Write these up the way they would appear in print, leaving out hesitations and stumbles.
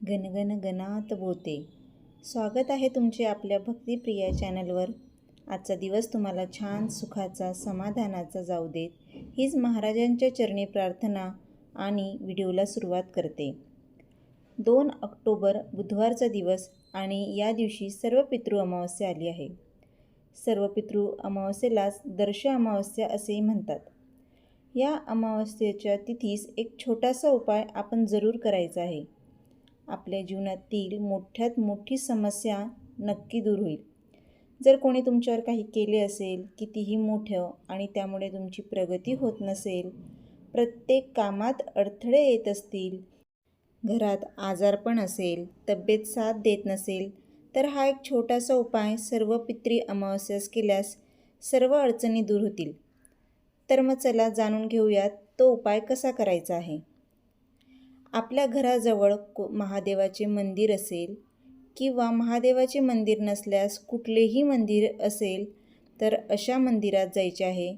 गणगण गणात बोते. स्वागत आहे तुमचे आपल्या भक्तिप्रिया चॅनलवर. आजचा दिवस तुम्हाला छान सुखाचा समाधानाचा जाऊ देत, हीच महाराजांच्या चरणी प्रार्थना आणि व्हिडिओला सुरुवात करते. 2 ऑक्टोबर बुधवारचा दिवस आणि या दिवशी सर्व पितृ अमावस्या आली आहे. सर्व पितृ अमावस्येलाच दर्श अमावस्या असेही म्हणतात. या अमावस्येच्या तिथीस एक छोटासा उपाय आपण जरूर करायचा आहे. आपल्या जीवनातील मोठ्यात मोठी समस्या नक्की दूर होईल. जर कोणी तुमच्यावर काही केले असेल, कितीही मोठं, आणि त्यामुळे तुमची प्रगती होत नसेल, प्रत्येक कामात अडथळे येत असतील, घरात आजारपण असेल, तब्येत साथ देत नसेल, तर हा एक छोटासा उपाय सर्व पितृ अमावस्यास केल्यास सर्व अडचणी दूर होतील. तर मग चला जाणून घेऊयात तो उपाय कसा करायचा आहे. आपल्या घराजवळ महादेवाचे मंदिर असेल किंवा महादेवाचे मंदिर नसल्यास कुठलेही मंदिर असेल तर अशा मंदिरात जायचे आहे.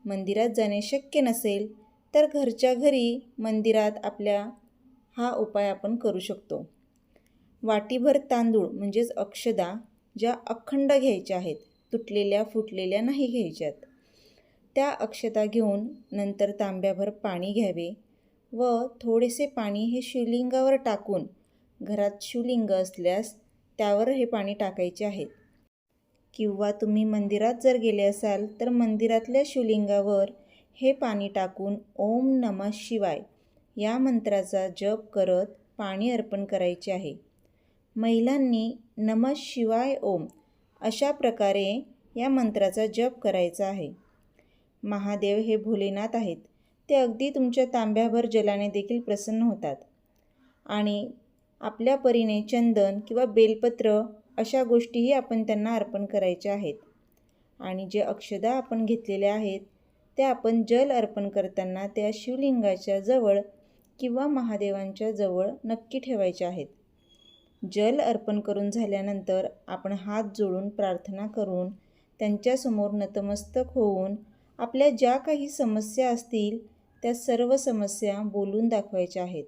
मंदिरात जाणे शक्य नसेल तर घरच्या घरी मंदिरात आपल्या हा उपाय आपण करू शकतो. वाटीभर तांदूळ म्हणजेच अक्षदा ज्या अखंड घ्यायच्या आहेत, तुटलेल्या फुटलेल्या नाही घ्यायच्यात. त्या अक्षता घेऊन नंतर तांब्याभर पाणी घ्यावे व थोडेसे पाणी हे शिवलिंगावर टाकून, घरात शिवलिंग असल्यास त्यावर हे पाणी टाकायचे आहे. किंवा तुम्ही मंदिरात जर गेले असाल तर मंदिरातल्या शिवलिंगावर हे पाणी टाकून ओम नमः शिवाय या मंत्राचा जप करत पाणी अर्पण करायचे आहे. महिलांनी नमः शिवाय ओम अशा प्रकारे या मंत्राचा जप करायचा आहे. महादेव हे भोलेनाथ आहेत. ते अगदी तुमच्या तांब्याभर जलाने देखील प्रसन्न होतात आणि आपल्या परीने चंदन किंवा बेलपत्र अशा गोष्टीही आपण त्यांना अर्पण करायच्या आहेत. आणि जे अक्षदा आपण घेतलेल्या आहेत त्या आपण जल अर्पण करताना त्या शिवलिंगाच्या जवळ किंवा महादेवांच्या जवळ नक्की ठेवायच्या आहेत. जल अर्पण करून झाल्यानंतर आपण हात जोडून प्रार्थना करून त्यांच्यासमोर नतमस्तक होऊन आपल्या ज्या काही समस्या असतील त्या सर्व समस्या बोलून दाखवायच्या आहेत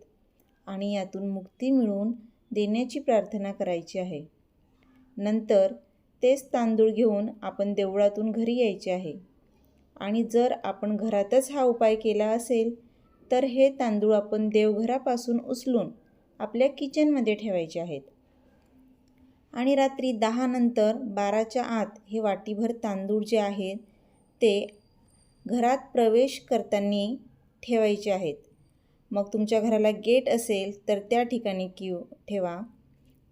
आणि यातून मुक्ती मिळवून देण्याची प्रार्थना करायची आहे. नंतर तेच तांदूळ घेऊन आपण देवळातून घरी यायचे आहे आणि जर आपण घरातच हा उपाय केला असेल तर हे तांदूळ आपण देवघरापासून उचलून आपल्या किचनमध्ये ठेवायचे आहेत आणि रात्री 10 नंतर 12च्या आत हे वाटीभर तांदूळ जे आहेत ते घरात प्रवेश करताना ठेवायचे आहेत. मग तुमच्या घराला गेट असेल तर त्या ठिकाणी ठेवा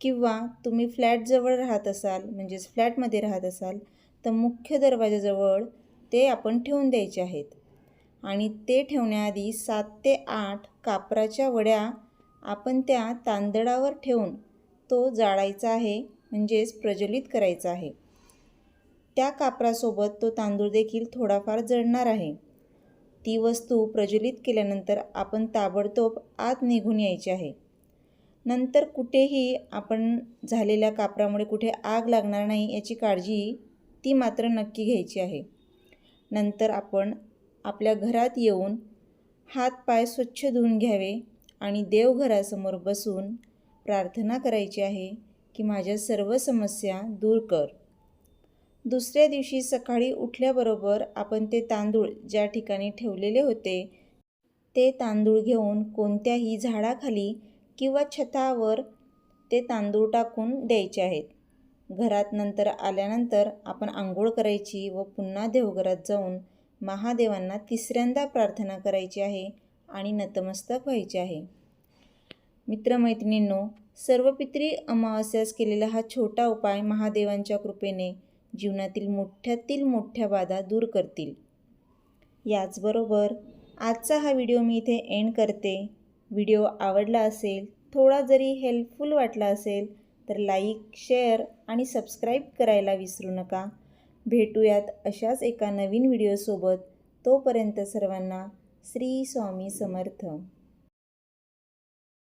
किंवा तुम्ही फ्लॅटजवळ राहत असाल म्हणजेच फ्लॅटमध्ये राहत असाल तर मुख्य दरवाजाजवळ ते आपण ठेवून द्यायचे आहेत. आणि ते ठेवण्याआधी 7 ते 8 कापराच्या वड्या आपण त्या तांदळावर ठेवून तो जाळायचा आहे म्हणजेच प्रज्वलित करायचा आहे. त्या कापरासोबत तो तांदूळ देखील थोडाफार जळणार आहे. ती वस्तू प्रज्वलित केल्यानंतर आपण ताबडतोब आत निघून यायचे आहे. नंतर कुठेही आपण झालेल्या कापरामुळे कुठे आग लागणार नाही याची काळजी ती मात्र नक्की घ्यायची आहे. नंतर आपण आपल्या घरात येऊन हातपाय स्वच्छ धुवून घ्यावे आणि देवघरासमोर बसून प्रार्थना करायची आहे की माझ्या सर्व समस्या दूर कर. दुसऱ्या दिवशी सकाळी उठल्याबरोबर आपण ते तांदूळ ज्या ठिकाणी ठेवलेले होते ते तांदूळ घेऊन कोणत्याही झाडाखाली किंवा छतावर ते तांदूळ टाकून द्यायचे आहेत. घरात नंतर आल्यानंतर आपण आंघोळ करायची व पुन्हा देवघरात जाऊन महादेवांना 3ऱ्यांदा प्रार्थना करायची आहे आणि नतमस्तक व्हायचे आहे. मित्रमैत्रिणींनो, सर्व पितृ अमावस्यास केलेला हा छोटा उपाय महादेवांच्या कृपेने जीवनातील मोठ्यातील मोठ्या बाधा दूर करतील. याचबरोबर आजचा हा व्हिडिओ मी इथे एंड करते. व्हिडिओ आवडला असेल, थोडा जरी हेल्पफुल वाटला असेल तर लाईक, शेअर आणि सबस्क्राईब करायला विसरू नका. भेटूयात अशाच एका नवीन व्हिडिओसोबत. तोपर्यंत सर्वांना श्री स्वामी समर्थ.